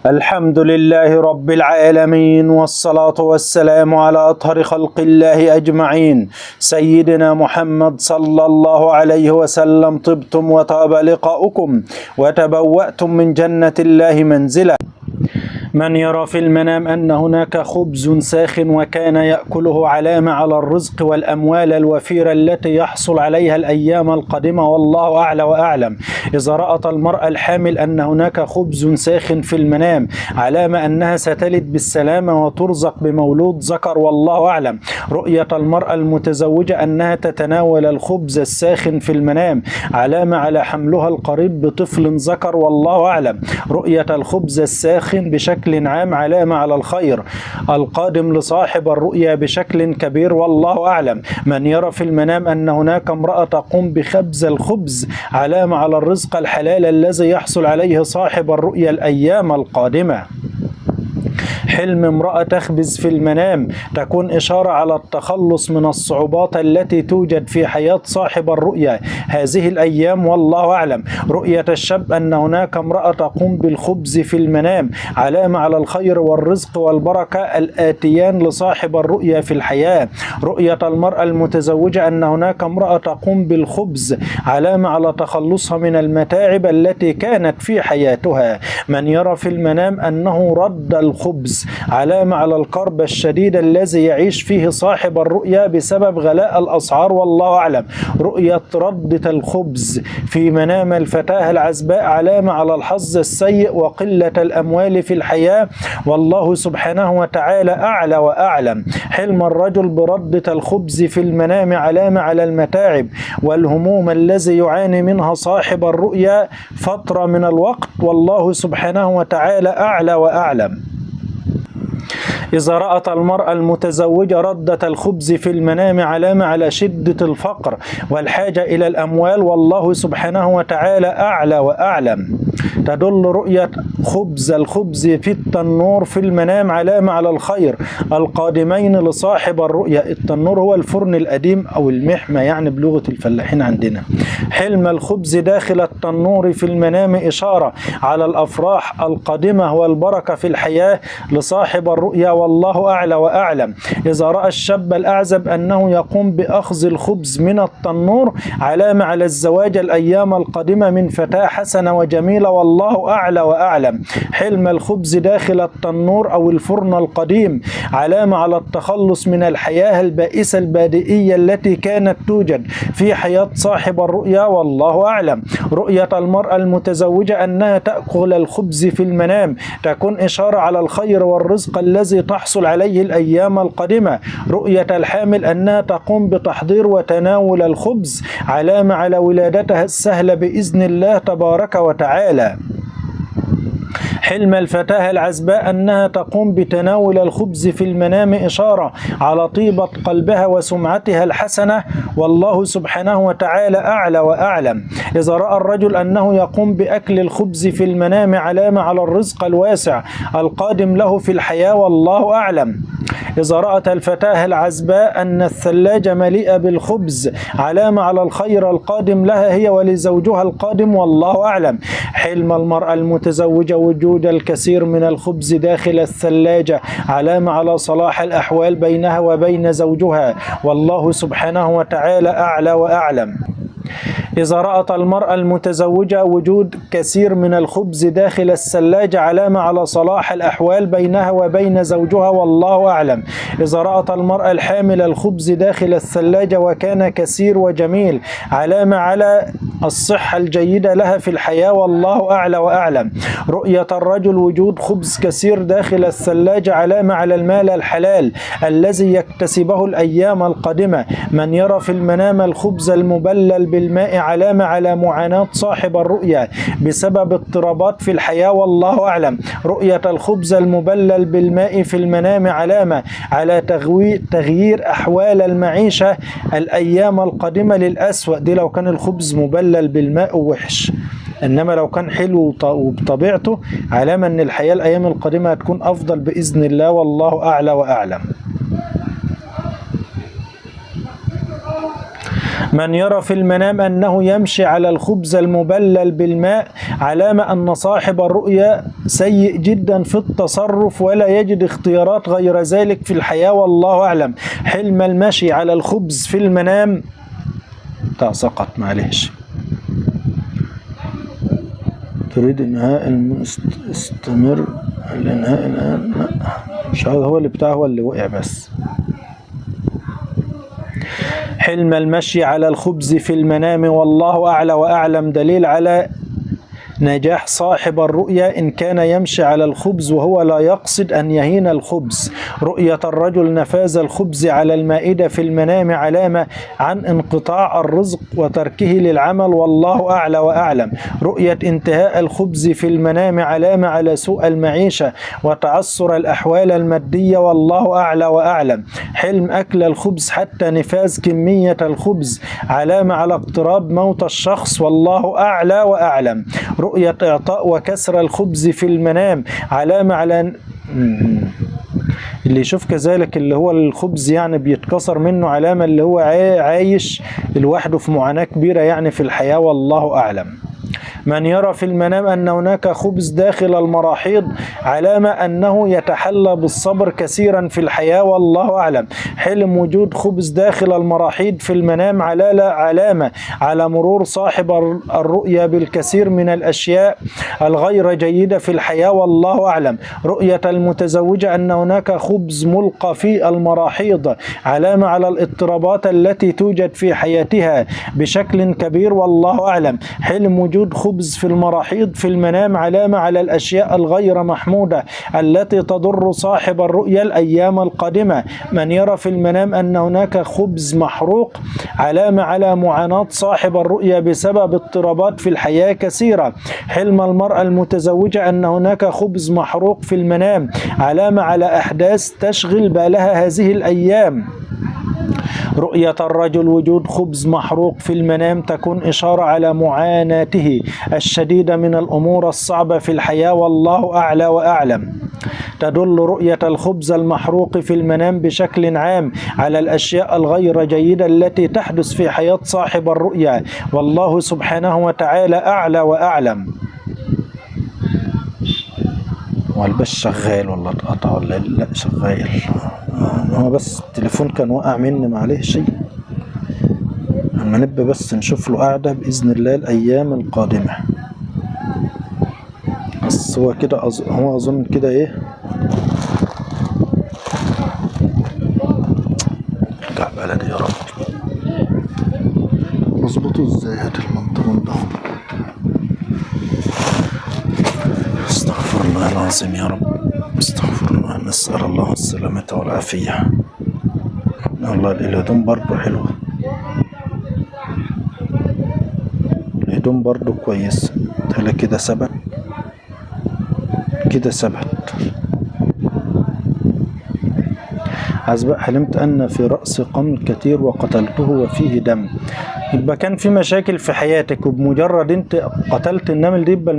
الحمد لله رب العالمين، والصلاة والسلام على أطهر خلق الله أجمعين، سيدنا محمد صلى الله عليه وسلم. طبتم وطاب لقاؤكم وتبوأتم من جنة الله منزلا. من يرى في المنام أن هناك خبز ساخن وكان يأكله علامة على الرزق والأموال الوفيرة التي يحصل عليها الأيام القادمة، والله أعلى وأعلم. إذا رأت المرأة الحامل أن هناك خبز ساخن في المنام علامة أنها ستلد بالسلامة وترزق بمولود ذكر، والله أعلم. رؤية المرأة المتزوجة أنها تتناول الخبز الساخن في المنام علامة على حملها القريب بطفل ذكر، والله أعلم. رؤية الخبز الساخن بشكل عام علامة على الخير القادم لصاحب الرؤيا بشكل كبير، والله أعلم. من يرى في المنام أن هناك امرأة تقوم بخبز الخبز علامة على الرزق الحلال الذي يحصل عليه صاحب الرؤيا الأيام القادمة. حلم امرأة تخبز في المنام تكون إشارة على التخلص من الصعوبات التي توجد في حياة صاحب الرؤيا هذه الأيام، والله أعلم. رؤية الشاب أن هناك امرأة تقوم بالخبز في المنام علامة على الخير والرزق والبركة الآتيان لصاحب الرؤيا في الحياة. رؤية المرأة المتزوجة أن هناك امرأة تقوم بالخبز علامة على تخلصها من المتاعب التي كانت في حياتها. من يرى في المنام أنه رد الخبز علامة على الكرب الشديد الذي يعيش فيه صاحب الرؤيا بسبب غلاء الأسعار، والله أعلم. رؤية ردة الخبز في منام الفتاة العزباء علامة على الحظ السيء وقلة الأموال في الحياة، والله سبحانه وتعالى أعلى وأعلم. حلم الرجل بردة الخبز في المنام علامة على المتاعب والهموم الذي يعاني منها صاحب الرؤيا فترة من الوقت، والله سبحانه وتعالى أعلى وأعلم. إذا رأت المرأة المتزوجة ردة الخبز في المنام علامة على شدة الفقر والحاجة إلى الأموال، والله سبحانه وتعالى أعلى وأعلم. تدل رؤية الخبز في التنور في المنام علامة على الخير القادمين لصاحب الرؤيا. التنور هو الفرن القديم أو المحمى يعني بلغة الفلاحين عندنا. حلم الخبز داخل التنور في المنام إشارة على الأفراح القادمة والبركة في الحياة لصاحب الرؤيا، والله أعلى وأعلم. إذا رأى الشاب الأعزب أنه يقوم بأخذ الخبز من التنور علامة على الزواج الأيام القادمة من فتاة حسنة وجميلة، والله أعلى وأعلم. حلم الخبز داخل التنور أو الفرن القديم علامة على التخلص من الحياة البائسة البادئية التي كانت توجد في حياة صاحب الرؤيا، والله أعلم. رؤية المرأة المتزوجة أنها تأكل الخبز في المنام تكون إشارة على الخير والرزق الذي تحصل عليه الأيام القادمة. رؤية الحامل أنها تقوم بتحضير وتناول الخبز علامة على ولادتها السهلة بإذن الله تبارك وتعالى. حلم الفتاة العزباء أنها تقوم بتناول الخبز في المنام إشارة على طيبة قلبها وسمعتها الحسنة، والله سبحانه وتعالى أعلى وأعلم. إذا رأى الرجل أنه يقوم بأكل الخبز في المنام علامة على الرزق الواسع القادم له في الحياة، والله أعلم. إذا رأت الفتاة العزباء أن الثلاجة مليئة بالخبز علامة على الخير القادم لها هي ولزوجها القادم، والله أعلم. حلم المرأة المتزوجة وجود الكثير من الخبز داخل الثلاجة علامة على صلاح الأحوال بينها وبين زوجها، والله سبحانه وتعالى أعلى وأعلم. إذا رأت المرأة المتزوجة وجود كثير من الخبز داخل الثلاجة علامة على صلاح الأحوال بينها وبين زوجها، والله أعلم. إذا رأت المرأة الحامل الخبز داخل الثلاجة وكان كثير وجميل علامة على الصحة الجيدة لها في الحياة، والله أعلى وأعلم. رؤية الرجل وجود خبز كثير داخل الثلاجة علامة على المال الحلال الذي يكتسبه الأيام القادمة. من يرى في المنام الخبز المبلل بالماء علامة على معاناة صاحب الرؤيا بسبب اضطرابات في الحياة، والله أعلم. رؤية الخبز المبلل بالماء في المنام علامة على تغيير أحوال المعيشة الأيام القادمة للأسوأ. دي لو كان الخبز مبلل بالماء ووحش، إنما لو كان حلو وبطبيعته علامة أن الحياة الأيام القادمة هتكون أفضل بإذن الله، والله أعلى وأعلم. من يرى في المنام أنه يمشي على الخبز المبلل بالماء علامة أن صاحب الرؤيا سيء جدا في التصرف ولا يجد اختيارات غير ذلك في الحياة والله أعلم. حلم المشي على الخبز في المنام سقط معلش. تريد إنهاء استمر الإنهاء الآن؟ لا مش هو اللي بتاعه، هو اللي وقع بس. حلم المشي على الخبز في المنام والله أعلى وأعلم دليل على نجاح صاحب الرؤيا إن كان يمشي على الخبز وهو لا يقصد أن يهين الخبز. رؤية الرجل نفاذ الخبز على المائدة في المنام علامة عن انقطاع الرزق وتركه للعمل والله أعلى وأعلم. رؤية انتهاء الخبز في المنام علامة على سوء المعيشة وتعثر الأحوال المادية والله أعلى وأعلم. حلم أكل الخبز حتى نفاذ كمية الخبز علامة على اقتراب موت الشخص والله أعلى وأعلم. رؤية إعطاء وكسر الخبز في المنام علامة على اللي يشوف كذلك اللي هو الخبز يعني بيتكسر منه علامة اللي هو عايش لوحده في معاناة كبيرة يعني في الحياة والله أعلم. من يرى في المنام أن هناك خبز داخل المراحيض علامة أنه يتحلى بالصبر كثيرا في الحياة والله أعلم. حلم وجود خبز داخل المراحيض في المنام علامة على مرور صاحب الرؤيا بالكثير من الأشياء الغير جيدة في الحياة والله أعلم. رؤية المتزوجة أن هناك خبز ملقى في المراحيض علامة على الاضطرابات التي توجد في حياتها بشكل كبير والله أعلم. حلم وجود خبز في المراحيض في المنام علامة على الأشياء الغير محمودة التي تضر صاحب الرؤيا الأيام القادمة. من يرى في المنام أن هناك خبز محروق علامة على معاناة صاحب الرؤيا بسبب اضطرابات في الحياة كثيرة. حلم المرأة المتزوجة أن هناك خبز محروق في المنام علامة على أحداث تشغل بالها هذه الأيام. رؤية الرجل وجود خبز محروق في المنام تكون إشارة على معاناته الشديدة من الأمور الصعبة في الحياة والله أعلى وأعلم. تدل رؤية الخبز المحروق في المنام بشكل عام على الأشياء الغير جيدة التي تحدث في حياة صاحب الرؤيا والله سبحانه وتعالى أعلى وأعلم. والبس شغال والله اتقطع ولا لا؟ شغال. هو بس التليفون كان وقع مني معلش. اما نبقى بس نشوف له قاعدة بإذن الله الأيام القادمة. بس هو كده هو أظن كده إيه. ارجع بلدي يا رب. نظبطه ازاي هات المنطقون ده؟ استغفر الله العظيم يا رب. استغفر الله. نسأل الله السلامة والعافية. والله الهدوم برضو حلوة. الهدوم برضو كويس. هلا كده ثبت. كده ثبت. عزباء حلمت أن في رأس قمل كثير وقتلته وفيه دم. يبقى كان في مشاكل في حياتك وبمجرد انت قتلت النمل دي يبقى